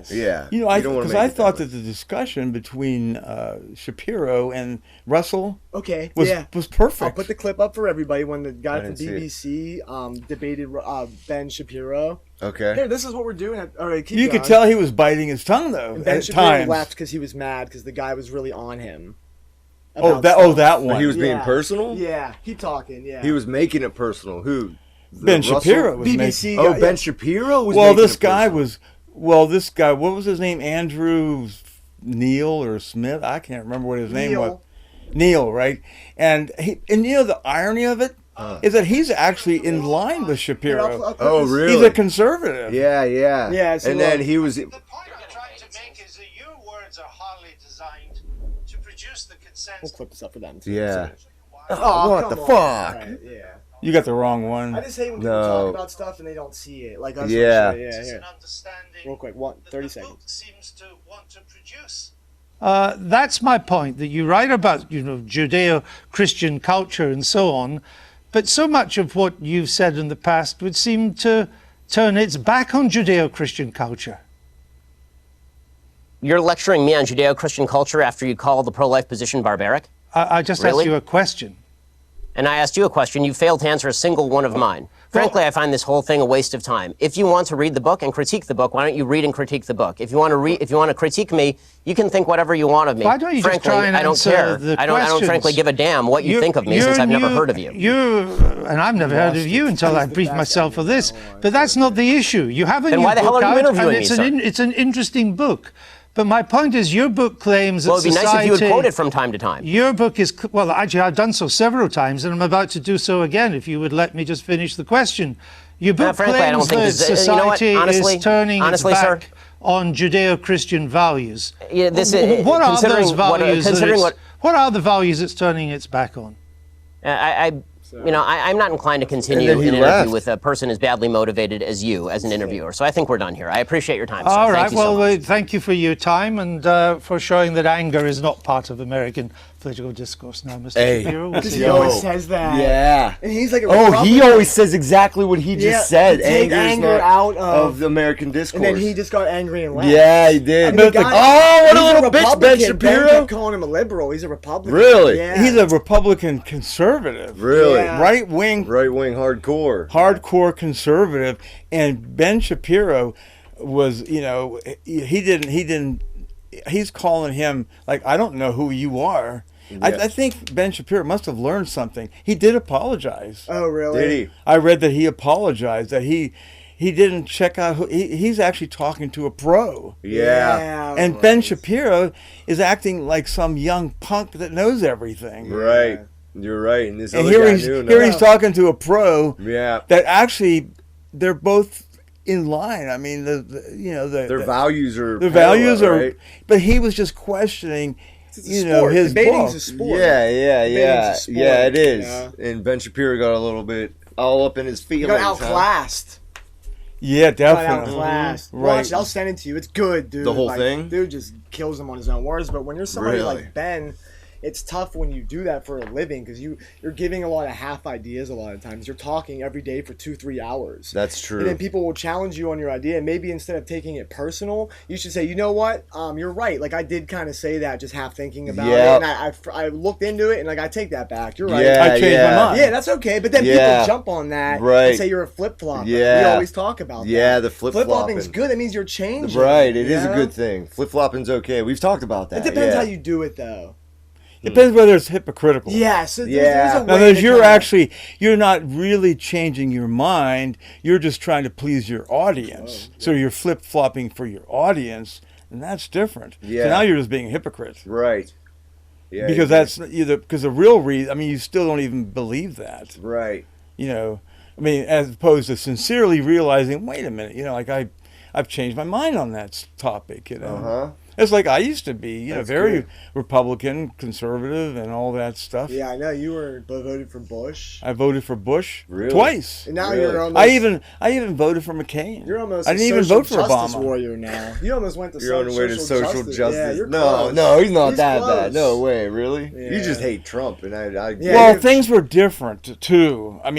Yeah. You know, because I thought that the discussion between Shapiro and Russell was perfect. I'll put the clip up for everybody when the guy from see BBC debated Ben Shapiro. Okay. Here, this is what we're doing. All right, keep You going. could tell he was biting his tongue, though, And Ben at Shapiro times. left because he was mad because the guy was really on him. That one. He was being personal? Yeah, keep talking, yeah. He was making it personal. Who? Ben Shapiro was BBC making... guy, Ben Shapiro was Well, making this it guy personal. was... Well, this guy, what was his name? Andrew Neil or Smith? I can't remember what his name was. Neil, right? And you know, the irony of it is that he's actually in line with Shapiro. Oh, really? He's a conservative. Yeah. Yeah, and then he was... The point I'm trying to make is that your words are hardly designed to produce the consensus. We'll clip this up for them, too. Yeah. Oh, what the fuck? Right, yeah. You got the wrong one. I just hate when people talk about stuff and they don't see it. Like us. Yeah. Here. Real quick, 30 seconds. Seems to want to produce. That's my point, that you write about, Judeo-Christian culture and so on, but so much of what you've said in the past would seem to turn its back on Judeo-Christian culture. You're lecturing me on Judeo-Christian culture after you call the pro-life position barbaric? I just asked you a question. And I asked you a question. You failed to answer a single one of mine. Frankly, I find this whole thing a waste of time. If you want to read the book and critique the book, why don't you read and critique the book? If you want to critique me, you can think whatever you want of me. Why don't you frankly, just try and I don't answer care. the I don't frankly give a damn what you think of me since I've never heard of you. And I've never heard of you until I briefed myself of this. But that's not the issue. You have a new book out. Then why the hell are you interviewing me, sir? It's an interesting book. But my point is, your book claims that society... Well, it'd be nice if you would quote it from time to time. Your book is... Well, actually, I've done so several times, and I'm about to do so again, if you would let me just finish the question. Your book claims that society is turning its back on Judeo-Christian values. Yeah, what are those values? What are the values it's turning its back on? I'm not inclined to continue an interview with a person as badly motivated as you as an interviewer. So I think we're done here. I appreciate your time, sir. All right. Well, thank you for your time and for showing that anger is not part of American political discourse now, Mr. Shapiro. Because he always says that. Yeah. And he's like he always says exactly what he just said. Anger out of the American discourse. And then he just got angry and left. Yeah, he did. What a little bitch, Ben Shapiro. Ben kept calling him a liberal. He's a Republican. Really? Yeah. He's a Republican conservative. Really? Yeah. Right wing hardcore. Hardcore conservative. And Ben Shapiro was, he's calling him, like, I don't know who you are. Yeah. I think Ben Shapiro must have learned something. He did apologize. Oh, really? Did he? I read that he apologized, that he didn't check out he's actually talking to a pro. Yeah. And Ben Shapiro is acting like some young punk that knows everything. Right. You're right. And here he's talking to a pro. Yeah. That actually they're both in line. I mean, their values are right? But he was just questioning his Debating's a sport. Yeah, it is. Yeah. And Ben Shapiro got a little bit all up in his feelings. Got outclassed. Yeah, definitely. Outclassed. Right. Watch, I'll send it to you. It's good, dude. The whole thing? Dude just kills him on his own words. But when you're somebody like Ben, it's tough when you do that for a living because you're giving a lot of half ideas a lot of times. You're talking every day for 2-3 hours. That's true. And then people will challenge you on your idea. And maybe instead of taking it personal, you should say, you know what? You're right. Like I did kind of say that just half thinking about it. And I looked into it and like I take that back. You're right. Yeah, I changed my mind. Yeah, that's okay. But then people jump on that and say you're a flip-flopper. Yeah. We always talk about that. Yeah, the flip-flopping. Flip-flopping's good. That means you're changing. Right. It is a good thing. Flip-flopping's okay. We've talked about that. It depends how you do it, though. Depends whether it's hypocritical. Yes. There's a way you're not really changing your mind. You're just trying to please your audience. So you're flip-flopping for your audience, and that's different. Yeah. So now you're just being a hypocrite. Right. Yeah. Because that's because the real reason. I mean, you still don't even believe that. Right. As opposed to sincerely realizing, wait a minute, like I've changed my mind on that topic. It's like I used to be, very Republican, conservative, and all that stuff. Yeah, I know you were voted for Bush. I voted for Bush twice. And now you're almost. I even voted for McCain. You're almost. I didn't even vote for Obama. Warrior now. You almost went to. You're on the way to social justice. Yeah, you're no, close. He's not that close. bad. No way, really. Yeah. You just hate Trump, and well, things were different too. I mean.